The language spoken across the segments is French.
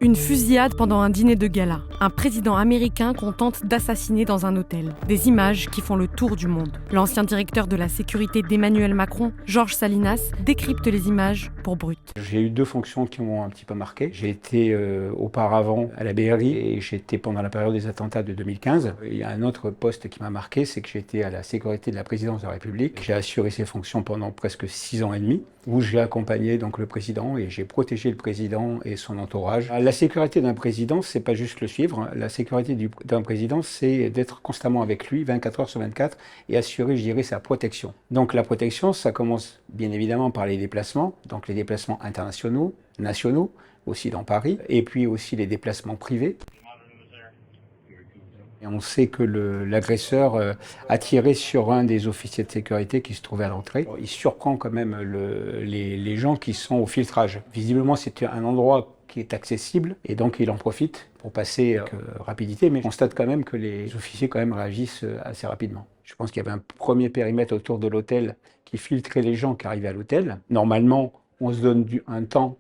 Une fusillade pendant un dîner de gala. Un président américain qu'on tente d'assassiner dans un hôtel. Des images qui font le tour du monde. L'ancien directeur de la sécurité d'Emmanuel Macron, Georges Salinas, décrypte les images pour Brut. J'ai eu deux fonctions qui m'ont un petit peu marqué. J'ai été auparavant à la BRI et j'étais pendant la période des attentats de 2015. Il y a un autre poste qui m'a marqué, c'est que j'étais à la sécurité de la présidence de la République. J'ai assuré ces fonctions pendant presque 6 ans et demi, où j'ai accompagné donc le président et j'ai protégé le président et son entourage. La sécurité d'un président, c'est pas juste le suivre. La sécurité d'un président, c'est d'être constamment avec lui, 24 heures sur 24, et assurer, je dirais, sa protection. Donc la protection, ça commence bien évidemment par les déplacements, donc les déplacements internationaux, nationaux, aussi dans Paris, et puis aussi les déplacements privés. Et on sait que l'agresseur a tiré sur un des officiers de sécurité qui se trouvait à l'entrée. Il surprend quand même les gens qui sont au filtrage. Visiblement, c'est un endroit qui est accessible et donc il en profite pour passer avec rapidité, mais on constate quand même que les officiers quand même réagissent assez rapidement. Je pense qu'il y avait un premier périmètre autour de l'hôtel qui filtrait les gens qui arrivaient à l'hôtel. Normalement, on se donne un temps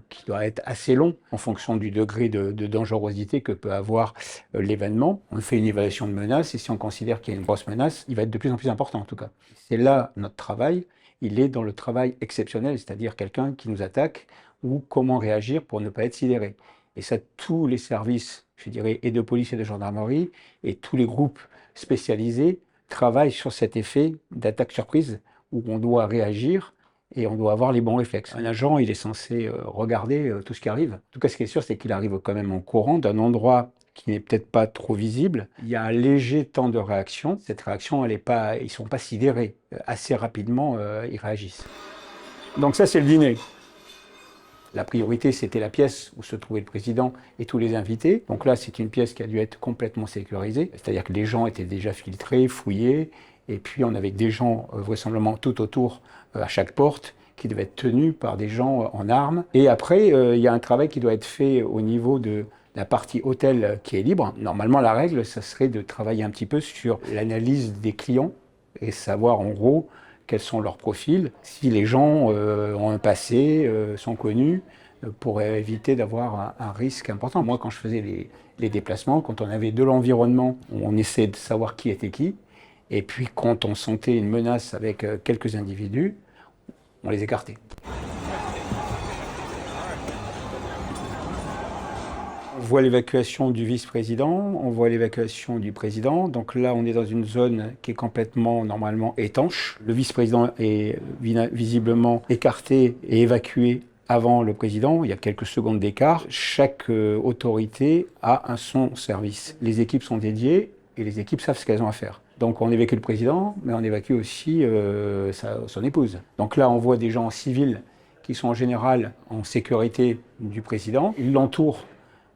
qui doit être assez long en fonction du degré de dangerosité que peut avoir l'événement. On fait une évaluation de menace et si on considère qu'il y a une grosse menace, il va être de plus en plus important en tout cas. C'est là notre travail, il est dans le travail exceptionnel, c'est-à-dire quelqu'un qui nous attaque ou comment réagir pour ne pas être sidéré. Et ça, tous les services, je dirais, et de police et de gendarmerie et tous les groupes spécialisés travaillent sur cet effet d'attaque surprise où on doit réagir et on doit avoir les bons réflexes. Un agent, il est censé regarder tout ce qui arrive. En tout cas, ce qui est sûr, c'est qu'il arrive quand même en courant d'un endroit qui n'est peut-être pas trop visible. Il y a un léger temps de réaction. Cette réaction, ils ne sont pas sidérés. Assez rapidement, ils réagissent. Donc ça, c'est le dîner. La priorité, c'était la pièce où se trouvait le président et tous les invités. Donc là, c'est une pièce qui a dû être complètement sécurisée. C'est-à-dire que les gens étaient déjà filtrés, fouillés. Et puis, on avait des gens, vraisemblablement tout autour, à chaque porte, qui devaient être tenus par des gens en armes. Et après, il y a un travail qui doit être fait au niveau de la partie hôtel qui est libre. Normalement, la règle, ça serait de travailler un petit peu sur l'analyse des clients et savoir, en gros, quels sont leurs profils, si les gens ont un passé, sont connus, pour éviter d'avoir un risque important. Moi, quand je faisais les déplacements, quand on avait de l'environnement, on essayait de savoir qui était qui. Et puis, quand on sentait une menace avec quelques individus, on les écartait. On voit l'évacuation du vice-président, on voit l'évacuation du président. Donc là, on est dans une zone qui est complètement, normalement, étanche. Le vice-président est visiblement écarté et évacué avant le président. Il y a quelques secondes d'écart. Chaque autorité a son service. Les équipes sont dédiées et les équipes savent ce qu'elles ont à faire. Donc on évacue le président, mais on évacue aussi son épouse. Donc là, on voit des gens civils qui sont en général en sécurité du président. Ils l'entourent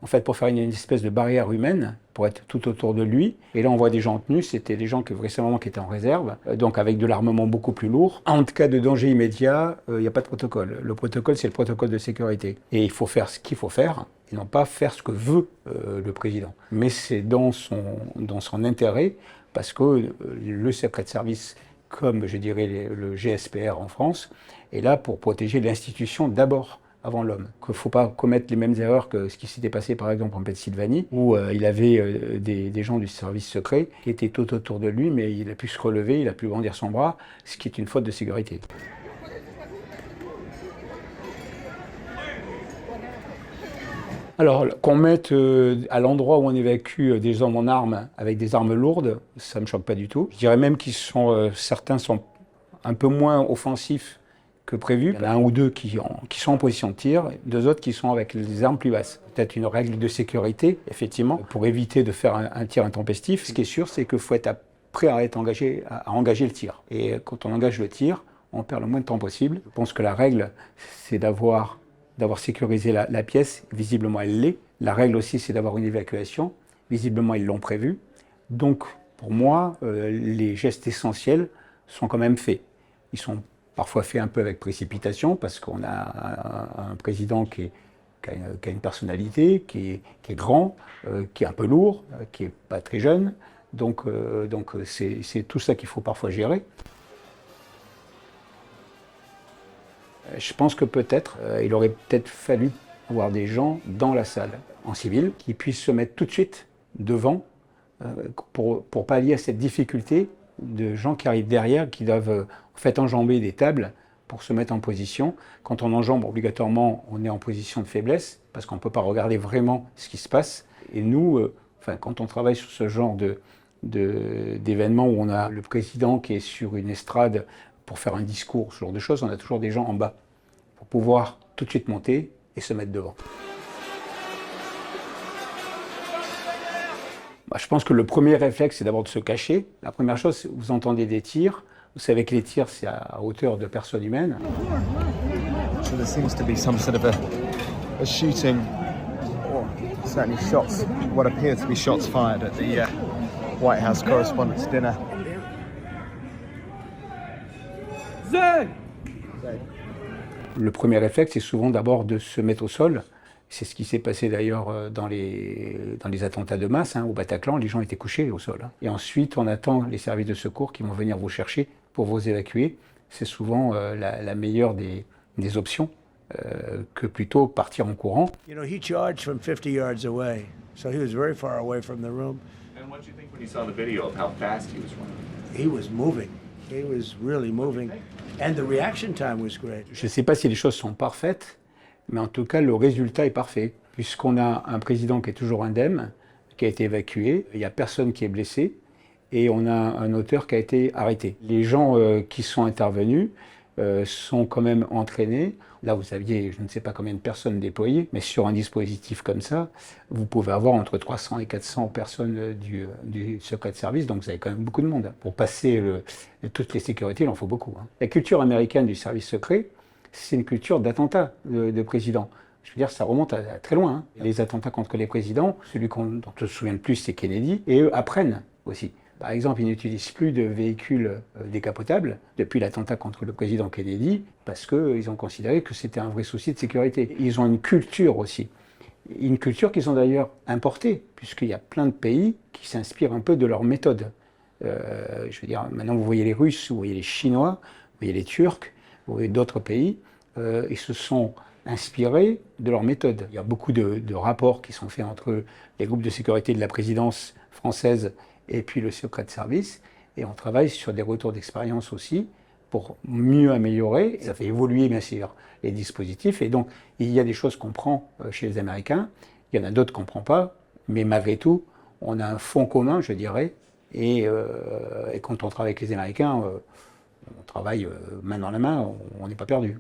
en fait pour faire une espèce de barrière humaine, pour être tout autour de lui. Et là, on voit des gens tenus, c'était des gens vraisemblablement qui étaient en réserve, donc avec de l'armement beaucoup plus lourd. En cas de danger immédiat, il n'y a pas de protocole. Le protocole, c'est le protocole de sécurité. Et il faut faire ce qu'il faut faire, et non pas faire ce que veut le président. Mais c'est dans son intérêt, parce que le secret de service, comme je dirais le GSPR en France, est là pour protéger l'institution d'abord, avant l'homme. Qu'il ne faut pas commettre les mêmes erreurs que ce qui s'était passé par exemple en Pennsylvanie, où il avait des gens du service secret qui étaient tout autour de lui, mais il a pu se relever, il a pu grandir son bras, ce qui est une faute de sécurité. Alors, qu'on mette à l'endroit où on évacue des hommes en armes avec des armes lourdes, ça ne me choque pas du tout. Je dirais même qu'ils certains sont un peu moins offensifs que prévu. Il y en a un ou deux qui sont en position de tir, deux autres qui sont avec des armes plus basses. Peut-être une règle de sécurité, effectivement, pour éviter de faire un tir intempestif. Ce qui est sûr, c'est qu'il faut être prêt à engager le tir. Et quand on engage le tir, on perd le moins de temps possible. Je pense que la règle, c'est d'avoir sécurisé la pièce. Visiblement, elle l'est. La règle aussi, c'est d'avoir une évacuation. Visiblement, ils l'ont prévu. Donc, pour moi, les gestes essentiels sont quand même faits. Ils sont parfois faits un peu avec précipitation, parce qu'on a un président qui a une personnalité, qui est grand, qui est un peu lourd, qui n'est pas très jeune. Donc c'est tout ça qu'il faut parfois gérer. Je pense que peut-être, il aurait peut-être fallu avoir des gens dans la salle, en civil, qui puissent se mettre tout de suite devant pour pallier à cette difficulté de gens qui arrivent derrière, qui doivent en fait enjamber des tables pour se mettre en position. Quand on enjambe, obligatoirement, on est en position de faiblesse, parce qu'on ne peut pas regarder vraiment ce qui se passe. Et nous, quand on travaille sur ce genre d'événements où on a le président qui est sur une estrade pour faire un discours, ce genre de choses, on a toujours des gens en bas pour pouvoir tout de suite monter et se mettre devant. Je pense que le premier réflexe, c'est d'abord de se cacher. La première chose, vous entendez des tirs. Vous savez que les tirs, c'est à hauteur de personnes humaines. So there seems to be some sort of a shooting, or certainly shots, what appear to be shots fired at the White House Correspondents' Dinner. Le premier réflexe, c'est souvent d'abord de se mettre au sol. C'est ce qui s'est passé d'ailleurs dans les attentats de masse, au Bataclan, les gens étaient couchés au sol. Et ensuite, on attend les services de secours qui vont venir vous chercher pour vous évacuer. C'est souvent la meilleure des options que plutôt partir en courant. You know, he charged from 50 yards away, so he was very far away from the room. And what did you think when you saw the video of how fast he was running? He was moving. He was really moving, and the reaction time was great. Je ne sais pas si les choses sont parfaites, mais en tout cas, le résultat est parfait, puisqu'on a un président qui est toujours indemne, qui a été évacué, il n'y a personne qui est blessé, et on a un auteur qui a été arrêté. Les gens qui sont intervenus sont quand même entraînés. Là, vous aviez, je ne sais pas combien de personnes déployées, mais sur un dispositif comme ça, vous pouvez avoir entre 300 et 400 personnes du Secret Service, donc vous avez quand même beaucoup de monde. Pour passer toutes les sécurités, il en faut beaucoup. La culture américaine du service secret, c'est une culture d'attentats de présidents. Je veux dire, ça remonte à très loin. Les attentats contre les présidents, celui dont on se souvient le plus, c'est Kennedy, et eux apprennent aussi. Par exemple, ils n'utilisent plus de véhicules décapotables depuis l'attentat contre le président Kennedy, parce qu'ils ont considéré que c'était un vrai souci de sécurité. Ils ont une culture aussi. Une culture qu'ils ont d'ailleurs importée, puisqu'il y a plein de pays qui s'inspirent un peu de leur méthode. Je veux dire, maintenant vous voyez les Russes, vous voyez les Chinois, vous voyez les Turcs, vous voyez d'autres pays, ils se sont inspirés de leur méthode. Il y a beaucoup de rapports qui sont faits entre les groupes de sécurité de la présidence française et puis le Secret Service, et on travaille sur des retours d'expérience aussi pour mieux améliorer. Ça fait évoluer bien sûr les dispositifs, et donc il y a des choses qu'on prend chez les Américains, il y en a d'autres qu'on ne prend pas, mais malgré tout, on a un fond commun, je dirais, et quand on travaille avec les Américains, on travaille main dans la main, on n'est pas perdu.